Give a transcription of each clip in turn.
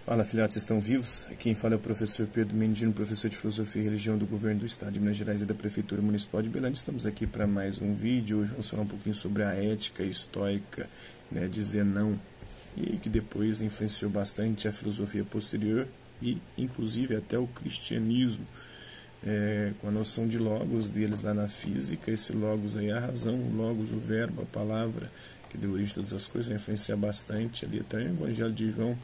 Fala, filhotes, estão vivos? Quem fala é o professor Pedro Mendino, professor de Filosofia e Religião do Governo do Estado de Minas Gerais e da Prefeitura Municipal de Belém. Estamos aqui para mais um vídeo. Hoje vamos falar um pouquinho sobre a ética estoica, dizer não, e que depois influenciou bastante a filosofia posterior e, inclusive, até o cristianismo, com a noção de logos deles lá na física. Esse logos aí é a razão, o logos, o verbo, a palavra, que deu origem a todas as coisas, vai influenciar bastante ali até o Evangelho de João.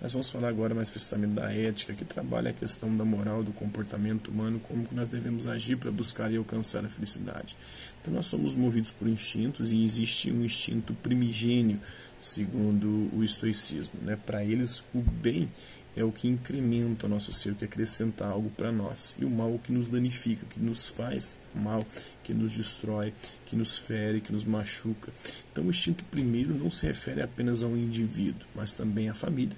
Nós vamos falar agora mais precisamente da ética, que trabalha a questão da moral, do comportamento humano, como que nós devemos agir para buscar e alcançar a felicidade. Então nós somos movidos por instintos e existe um instinto primigênio, segundo o estoicismo. Para eles, o bem é o que incrementa o nosso ser, o que acrescenta algo para nós. E o mal é o que nos danifica, que nos faz mal, que nos destrói, que nos fere, que nos machuca. Então o instinto primeiro não se refere apenas ao indivíduo, mas também à família,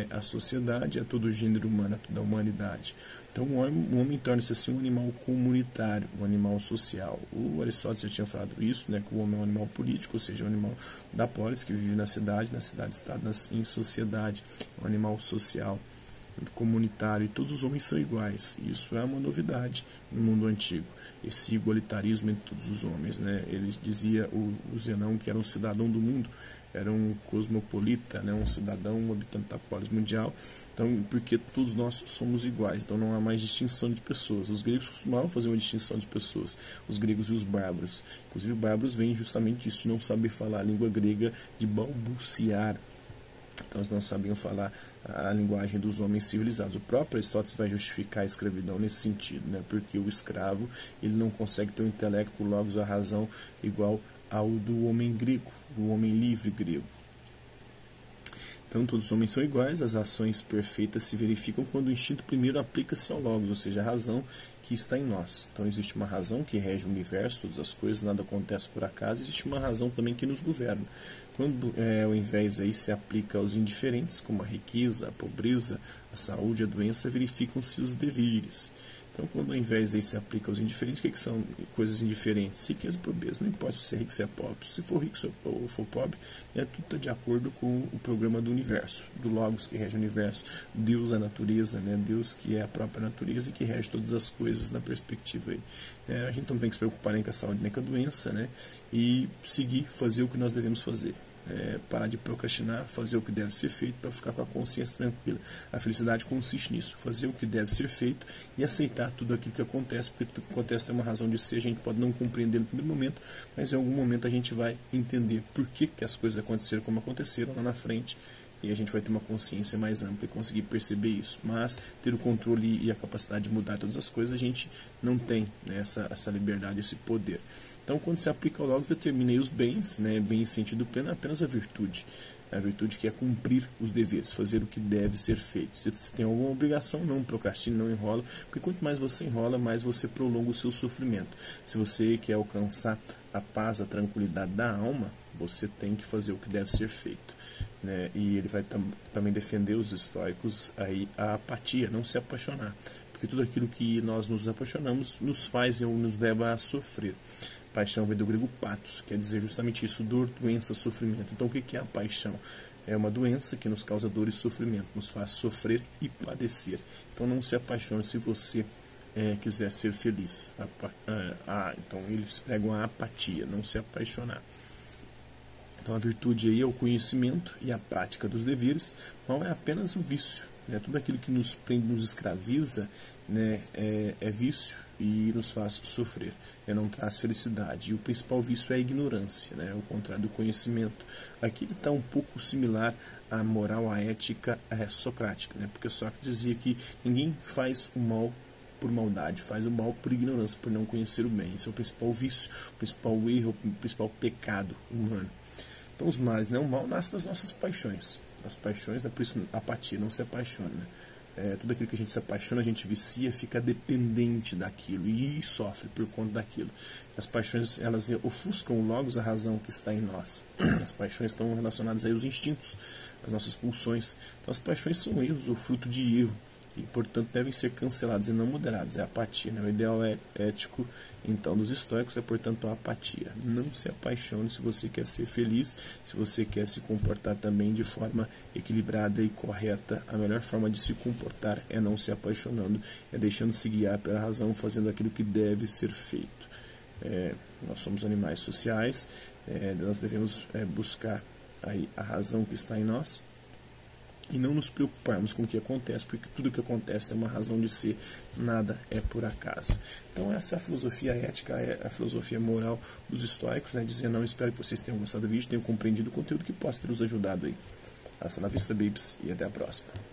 à sociedade, a todo o gênero humano, a toda a humanidade. Então o homem torna-se assim um animal comunitário, um animal social. O Aristóteles já tinha falado isso, que o homem é um animal político, ou seja, um animal da polis, que vive na cidade-estado, em sociedade, um animal social, comunitário, e todos os homens são iguais. Isso é uma novidade no mundo antigo, esse igualitarismo entre todos os homens. Ele dizia, o Zenão, que era um cidadão do mundo, era um cosmopolita, um cidadão, um habitante da polis mundial. Então, porque todos nós somos iguais, então não há mais distinção de pessoas. Os gregos costumavam fazer uma distinção de pessoas, os gregos e os bárbaros. Inclusive, os bárbaros vêm justamente disso, de não saber falar a língua grega, de balbuciar. Então, eles não sabiam falar a linguagem dos homens civilizados. O próprio Aristóteles vai justificar a escravidão nesse sentido, porque o escravo ele não consegue ter um intelecto, o logos, a razão igual ao do homem grego, do homem livre grego. Então, todos os homens são iguais, as ações perfeitas se verificam quando o instinto primeiro aplica-se ao logos, ou seja, a razão que está em nós. Então, existe uma razão que rege o universo, todas as coisas, nada acontece por acaso, existe uma razão também que nos governa. Quando, ao invés aí, se aplica aos indiferentes, como a riqueza, a pobreza, a saúde, a doença, verificam-se os deveres. Então, quando ao invés aí se aplica aos indiferentes, o que são coisas indiferentes? Riqueza e pobreza. Não importa se você é rico ou se é pobre. Se for rico ou for pobre, tudo está de acordo com o programa do universo, do Logos que rege o universo, Deus, a natureza, Deus que é a própria natureza e que rege todas as coisas na perspectiva aí. A gente não tem que se preocupar nem com a saúde nem com a doença, e seguir, fazer o que nós devemos fazer. Parar de procrastinar, fazer o que deve ser feito para ficar com a consciência tranquila. A felicidade consiste nisso, fazer o que deve ser feito e aceitar tudo aquilo que acontece, porque tudo que acontece tem uma razão de ser. A gente pode não compreender no primeiro momento, mas em algum momento a gente vai entender por que as coisas aconteceram como aconteceram lá na frente, e a gente vai ter uma consciência mais ampla e conseguir perceber isso. Mas ter o controle e a capacidade de mudar todas as coisas, a gente não tem essa liberdade, esse poder. Então, quando se aplica ao logos, determina aí os bens, bem em sentido pleno, apenas a virtude que é cumprir os deveres, fazer o que deve ser feito. Se você tem alguma obrigação, não procrastine, não enrola, porque quanto mais você enrola, mais você prolonga o seu sofrimento. Se você quer alcançar a paz, a tranquilidade da alma, você tem que fazer o que deve ser feito. E ele vai também defender os estoicos aí a apatia, não se apaixonar, porque tudo aquilo que nós nos apaixonamos nos faz ou nos leva a sofrer. Paixão vem do grego patos, quer dizer justamente isso, dor, doença, sofrimento. Então o que é a paixão? É uma doença que nos causa dor e sofrimento, nos faz sofrer e padecer. Então não se apaixone se você quiser ser feliz. Então eles pregam a apatia, não se apaixonar. Então a virtude aí é o conhecimento e a prática dos deveres, não é apenas o vício. Tudo aquilo que nos prende, nos escraviza, é vício e nos faz sofrer, não traz felicidade. E o principal vício é a ignorância, o contrário do conhecimento. Aqui ele está um pouco similar à moral, à ética socrática, porque Sócrates dizia que ninguém faz o mal por maldade, faz o mal por ignorância, por não conhecer o bem. Esse é o principal vício, o principal erro, o principal pecado humano. Então os males, o mal nasce das nossas paixões. As paixões, por isso apatia, não se apaixona. Tudo aquilo que a gente se apaixona, a gente vicia, fica dependente daquilo e sofre por conta daquilo. As paixões, elas ofuscam o logos, a razão que está em nós. As paixões estão relacionadas aí aos instintos, às nossas pulsões. Então as paixões são erros, ou fruto de erro. e, portanto, devem ser canceladas e não moderadas. É a apatia, né? O ideal ético, então, dos estoicos é, portanto, a apatia. Não se apaixone se você quer ser feliz, se você quer se comportar também de forma equilibrada e correta. A melhor forma de se comportar é não se apaixonando, é deixando-se guiar pela razão, fazendo aquilo que deve ser feito. Nós somos animais sociais, nós devemos buscar aí a razão que está em nós, e não nos preocuparmos com o que acontece, porque tudo que acontece tem uma razão de ser, nada é por acaso. Então essa é a filosofia ética, é a filosofia moral dos estoicos, né? Dizer não, espero que vocês tenham gostado do vídeo, tenham compreendido o conteúdo que possa ter os ajudado aí. Hasta la vista, babes, e até a próxima.